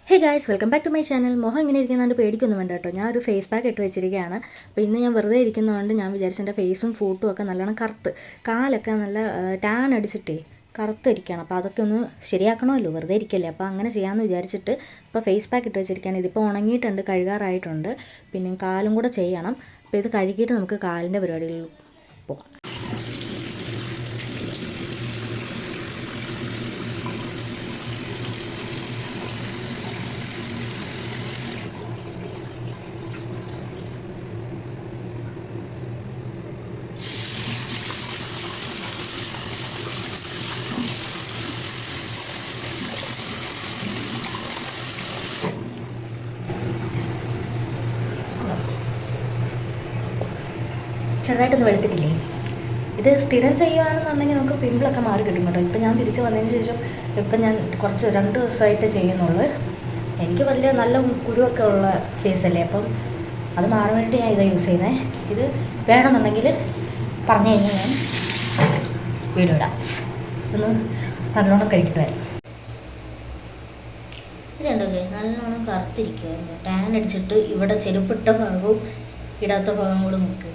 Hey guys, welcome back to my channel. മുഖം ഇങ്ങനെ ഇരിക്കുന്നതുകൊണ്ട് പേടിക്കൊന്നും വേണ്ട കേട്ടോ. ഞാൻ ഒരു ഫേസ് പാക്ക് ഇട്ട് വെച്ചിരിക്കുകയാണ്. അപ്പോൾ ഇന്ന് ഞാൻ വെറുതെ ഇരിക്കുന്നതുകൊണ്ട് ഞാൻ വിചാരിച്ച എൻ്റെ ഫേസും ഫൂട്ടും ഒക്കെ നല്ലോണം കറുത്ത്, കാലൊക്കെ നല്ല ടാൻ അടിച്ചിട്ടേ കറുത്തിരിക്കുകയാണ്. അപ്പോൾ അതൊക്കെ ഒന്ന് ശരിയാക്കണമല്ലോ, വെറുതെ ഇരിക്കല്ലേ. അപ്പോൾ അങ്ങനെ ചെയ്യാമെന്ന് വിചാരിച്ചിട്ട് ഇപ്പോൾ ഫേസ് പാക്ക് ഇട്ട് വെച്ചിരിക്കുകയാണ്. ഇതിപ്പോൾ ഉണങ്ങിയിട്ടുണ്ട്, കഴുകാറായിട്ടുണ്ട്. പിന്നെ കാലും കൂടെ ചെയ്യണം. അപ്പോൾ ഇത് കഴുകിയിട്ട് നമുക്ക് കാലിൻ്റെ പരിപാടികളിൽ പോകാം. ചെറുതായിട്ടൊന്ന് വെളുത്തിട്ടില്ലേ? ഇത് സ്ഥിരം ചെയ്യുകയാണെന്നുണ്ടെങ്കിൽ നമുക്ക് പിമ്പിളൊക്കെ മാറി കിട്ടും കേട്ടോ. ഇപ്പം ഞാൻ തിരിച്ച് വന്നതിന് ശേഷം ഇപ്പം ഞാൻ കുറച്ച് 2 ദിവസമായിട്ട് ചെയ്യുന്നുള്ളൂ. എനിക്ക് വലിയ നല്ല കുരുവൊക്കെ ഉള്ള ഫേസല്ലേ, അപ്പം അത് മാറാൻ വേണ്ടി ഞാൻ ഇതാണ് യൂസ് ചെയ്യുന്നത്. ഇത് വേണമെന്നുണ്ടെങ്കിൽ പറഞ്ഞു കഴിഞ്ഞാൽ ഞാൻ വീഡിയോ ഇടാം. ഒന്ന് നല്ലോണം കഴിക്കിട്ട് വരാം. ഇതുണ്ടോ ഗൈസ്, നല്ലോണം കറുത്തിരിക്കുമായിരുന്നു. ടാൻ അടിച്ചിട്ട് ഇവിടെ ചെരുപ്പിട്ട ഭാഗവും ഇടാത്ത ഭാഗം കൂടെ നോക്ക്.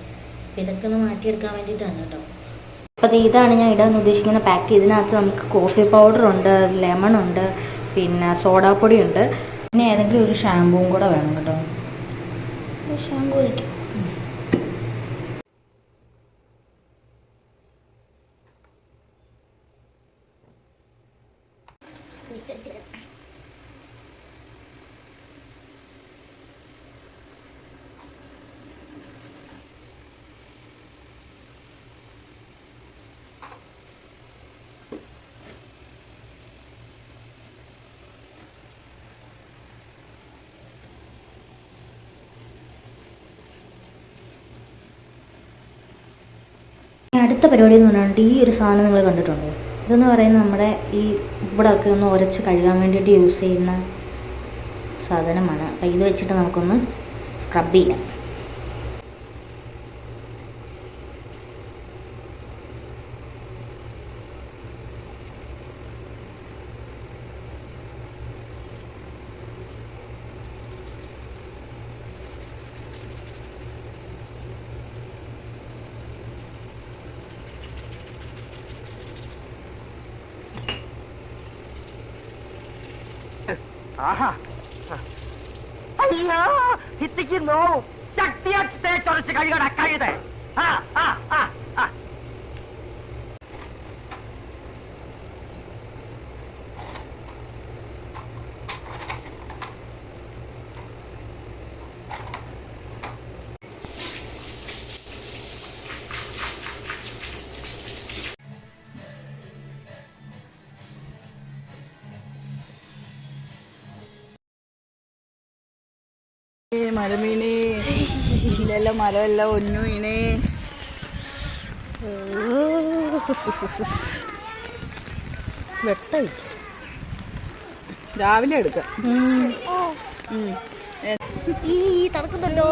അപ്പോൾ ഇതൊക്കെ ഒന്ന് മാറ്റിയെടുക്കാൻ വേണ്ടിയിട്ടാണ് കേട്ടോ. അപ്പോൾ ഇതാണ് ഞാൻ ഇടാൻ ഉദ്ദേശിക്കുന്ന പാക്ക്. ഇതിനകത്ത് നമുക്ക് കോഫി പൗഡറുണ്ട്, ലെമണുണ്ട്, പിന്നെ സോഡാപ്പൊടിയുണ്ട്, പിന്നെ ഏതെങ്കിലും ഒരു ഷാമ്പൂവും കൂടെ വേണം കേട്ടോ. ഷാമ്പൂ ഒഴിക്കും. അടുത്ത പരിപാടി എന്ന് പറഞ്ഞാൽ ഈ ഒരു സാധനം നിങ്ങൾ കണ്ടിട്ടുണ്ടോ? ഇതെന്ന് പറയുന്നത് നമ്മുടെ ഈ ഇവിടെയൊക്കെ ഒന്ന് ഉരച്ച് കഴുകാൻ വേണ്ടിയിട്ട് യൂസ് ചെയ്യുന്ന സാധനമാണ്. അപ്പോൾ ഇത് വെച്ചിട്ട് നമുക്കൊന്ന് സ്ക്രബ് ചെയ്യാം. അയ്യോ, ഹിത്തിക്കുന്നു. ശക്തിയെ ചൊറച്ച് കഴിയട കഴുത. മരമീനെ ഇല്ലെല്ലാം മരമെല്ലാം ഒന്നു വീണേ. വെട്ട രാവിലെ എടുക്കാം. തണുക്കുന്നുണ്ടോ?